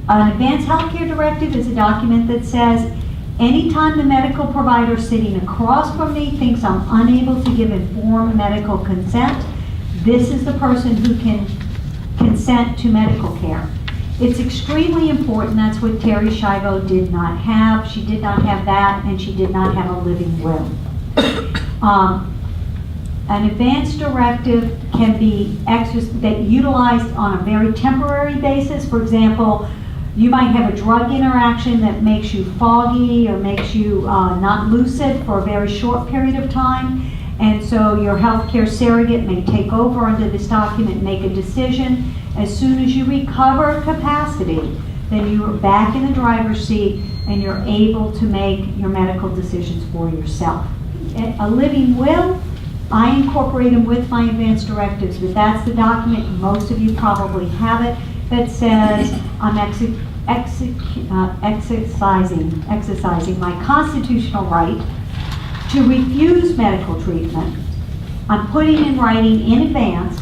An advanced healthcare directive is a document that says, anytime the medical provider sitting across from me thinks I'm unable to give informed medical consent, this is the person who can consent to medical care. It's extremely important. That's what Terry Schiavo did not have. She did not have that, and she did not have a living will. An advanced directive can be utilized on a very temporary basis. For example, you might have a drug interaction that makes you foggy or makes you not lucid for a very short period of time. And so your healthcare surrogate may take over under this document and make a decision. As soon as you recover capacity, then you are back in the driver's seat and you're able to make your medical decisions for yourself. A living will, I incorporate them with my advanced directives, but that's the document, most of you probably have it, that says I'm exercising my constitutional right to refuse medical treatment. I'm putting in writing in advance,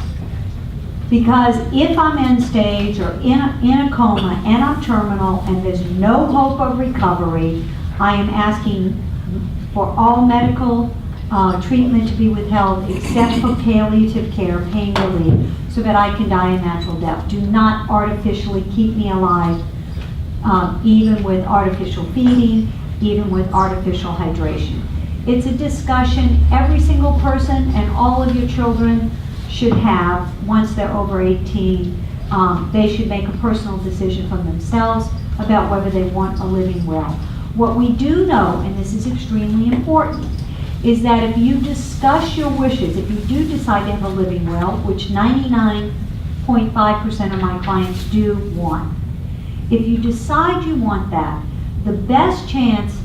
because if I'm end stage or in a coma and I'm terminal and there's no hope of recovery, I am asking for all medical treatment to be withheld except for palliative care, pain relief, so that I can die a natural death. Do not artificially keep me alive, even with artificial feeding, even with artificial hydration. It's a discussion every single person and all of your children should have once they're over 18. They should make a personal decision for themselves about whether they want a living will. What we do know, and this is extremely important, is that if you discuss your wishes, if you do decide to have a living will, which 99.5% of my clients do want, if you decide you want that, the best chance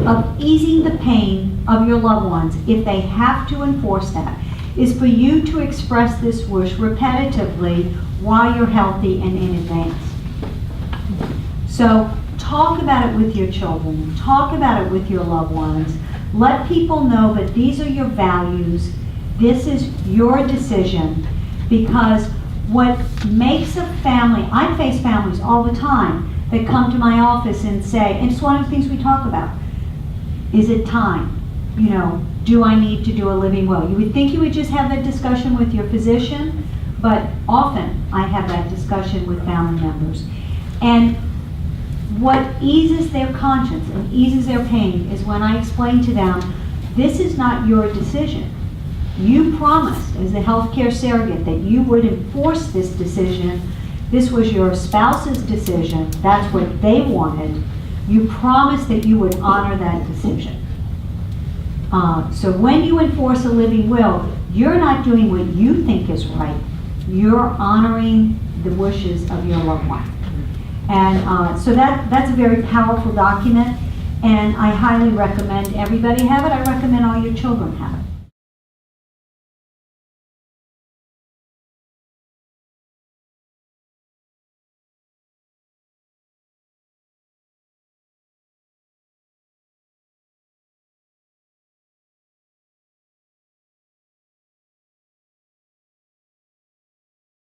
of easing the pain of your loved ones, if they have to enforce that, is for you to express this wish repetitively while you're healthy and in advance. So talk about it with your children, talk about it with your loved ones, let people know that these are your values, this is your decision, because what makes a family, I face families all the time that come to my office and say, and it's one of the things we talk about, is it time? You know, do I need to do a living will? You would think you would just have that discussion with your physician, but often I have that discussion with family members. And what eases their conscience and eases their pain is when I explain to them, this is not your decision. You promised as the healthcare surrogate that you would enforce this decision. This was your spouse's decision. That's what they wanted. You promised that you would honor that decision. So when you enforce a living will, you're not doing what you think is right. You're honoring the wishes of your loved one. And so that's a very powerful document, and I highly recommend everybody have it. I recommend all your children have it.